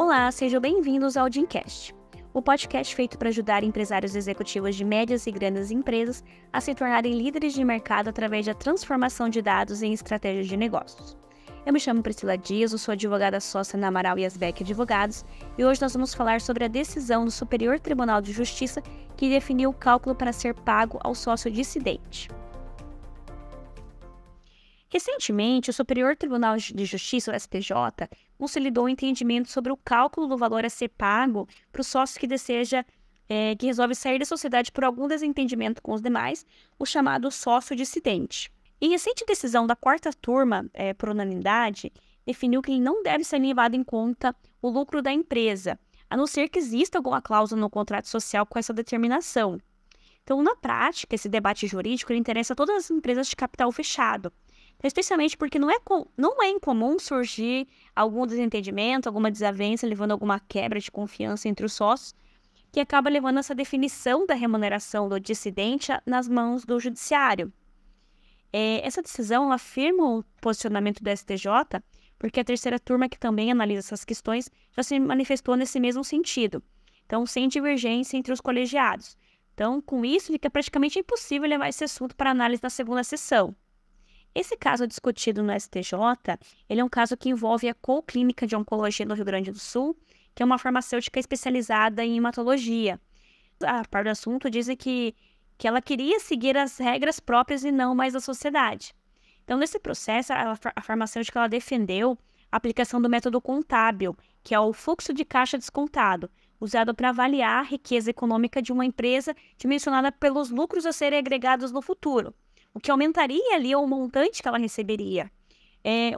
Olá, sejam bem-vindos ao Gymcast, o podcast feito para ajudar empresários executivos de médias e grandes empresas a se tornarem líderes de mercado através da transformação de dados em estratégias de negócios. Eu me chamo Priscila Dias, eu sou advogada sócia na Amaral e Asbeck Advogados e hoje nós vamos falar sobre a decisão do Superior Tribunal de Justiça que definiu o cálculo para ser pago ao sócio dissidente. Recentemente, o Superior Tribunal de Justiça, o STJ, consolidou o entendimento sobre o cálculo do valor a ser pago para o sócio que que resolve sair da sociedade por algum desentendimento com os demais, o chamado sócio dissidente. Em recente decisão da quarta turma, por unanimidade, definiu que não deve ser levado em conta o lucro da empresa, a não ser que exista alguma cláusula no contrato social com essa determinação. Então, na prática, esse debate jurídico interessa a todas as empresas de capital fechado, especialmente porque não é incomum surgir algum desentendimento, alguma desavença, levando a alguma quebra de confiança entre os sócios, que acaba levando essa definição da remuneração do dissidente nas mãos do judiciário. Essa decisão ela afirma o posicionamento do STJ, porque a terceira turma, que também analisa essas questões, já se manifestou nesse mesmo sentido. Então, sem divergência entre os colegiados. Então, com isso, fica praticamente impossível levar esse assunto para análise na segunda sessão. Esse caso discutido no STJ, ele é um caso que envolve a Colclínica de Oncologia do Rio Grande do Sul, que é uma farmacêutica especializada em hematologia. A par do assunto diz que ela queria seguir as regras próprias e não mais da sociedade. Então, nesse processo, a farmacêutica ela defendeu a aplicação do método contábil, que é o fluxo de caixa descontado, usado para avaliar a riqueza econômica de uma empresa dimensionada pelos lucros a serem agregados no futuro, o que aumentaria ali o montante que ela receberia.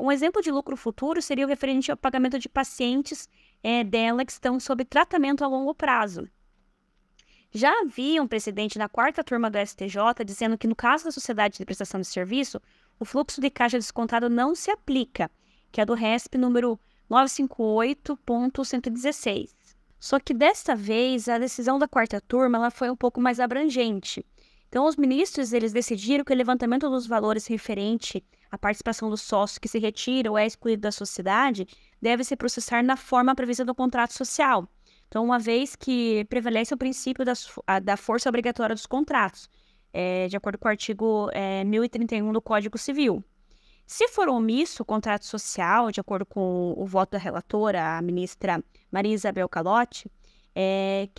Um exemplo de lucro futuro seria o referente ao pagamento de pacientes dela que estão sob tratamento a longo prazo. Já havia um precedente na quarta turma do STJ dizendo que no caso da sociedade de prestação de serviço, o fluxo de caixa descontado não se aplica, que é do RESP número 958.116. Só que desta vez a decisão da quarta turma ela foi um pouco mais abrangente. Então, os ministros eles decidiram que o levantamento dos valores referente à participação do sócio que se retira ou é excluído da sociedade deve se processar na forma prevista do contrato social. Então, uma vez que prevalece o princípio da força obrigatória dos contratos, de acordo com o artigo 1031 do Código Civil. Se for omisso o contrato social, de acordo com o voto da relatora, a ministra Maria Isabel Calotti,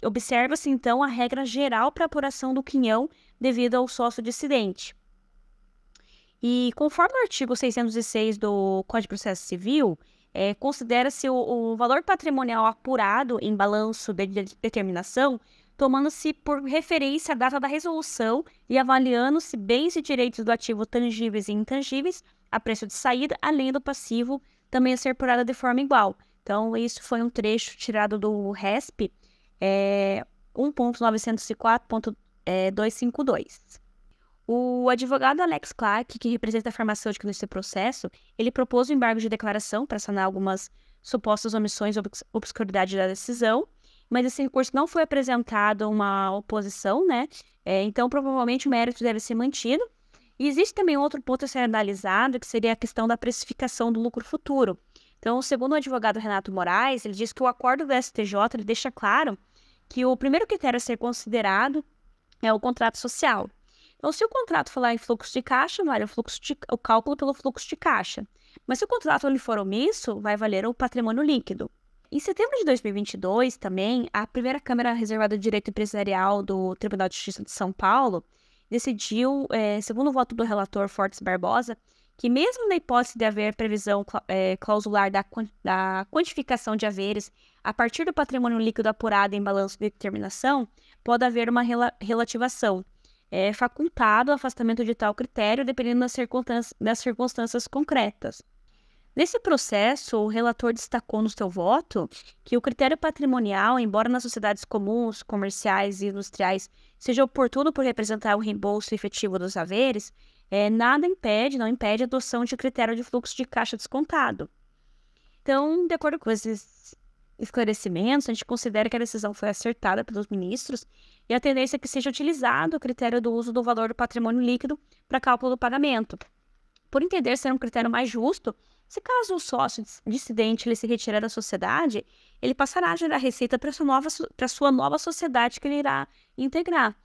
observa-se, então, a regra geral para apuração do quinhão devido ao sócio dissidente. E, conforme o artigo 606 do Código de Processo Civil, considera-se o valor patrimonial apurado em balanço de determinação, tomando-se por referência a data da resolução e avaliando-se bens e direitos do ativo tangíveis e intangíveis a preço de saída, além do passivo também a ser apurado de forma igual. Então, isso foi um trecho tirado do RESP 1.904.252. O advogado Alex Clark, que representa a farmacêutica nesse processo, ele propôs o embargo de declaração para sanar algumas supostas omissões ou obscuridade da decisão, mas esse recurso não foi apresentado uma oposição, né? Então, provavelmente, o mérito deve ser mantido. E existe também outro ponto a ser analisado, que seria a questão da precificação do lucro futuro. Então, segundo o advogado Renato Moraes, ele diz que o acordo do STJ ele deixa claro que o primeiro critério a ser considerado é o contrato social. Então, se o contrato falar em fluxo de caixa, vale o cálculo pelo fluxo de caixa. Mas se o contrato ele for omisso, vai valer o patrimônio líquido. Em setembro de 2022, também, a primeira Câmara Reservada de Direito Empresarial do Tribunal de Justiça de São Paulo decidiu, segundo o voto do relator Fortes Barbosa, que mesmo na hipótese de haver previsão clausular da quantificação de haveres a partir do patrimônio líquido apurado em balanço de determinação, pode haver uma relativação. Facultado o afastamento de tal critério, dependendo das circunstâncias concretas. Nesse processo, o relator destacou no seu voto que o critério patrimonial, embora nas sociedades comuns, comerciais e industriais seja oportuno por representar o reembolso efetivo dos haveres, não impede a adoção de critério de fluxo de caixa descontado. Então, de acordo com esses esclarecimentos, a gente considera que a decisão foi acertada pelos ministros e a tendência é que seja utilizado o critério do uso do valor do patrimônio líquido para cálculo do pagamento. Por entender ser um critério mais justo, Se caso o sócio dissidente ele se retirar da sociedade, ele passará a gerar receita para sua nova sociedade que ele irá integrar.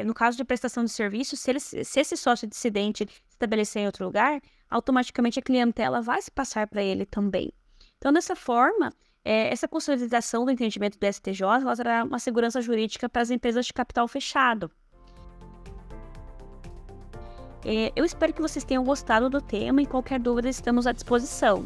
No caso de prestação de serviço, se esse sócio dissidente se estabelecer em outro lugar, automaticamente a clientela vai se passar para ele também. Então, dessa forma, essa consolidação do entendimento do STJ ela trará uma segurança jurídica para as empresas de capital fechado. Eu espero que vocês tenham gostado do tema e qualquer dúvida estamos à disposição.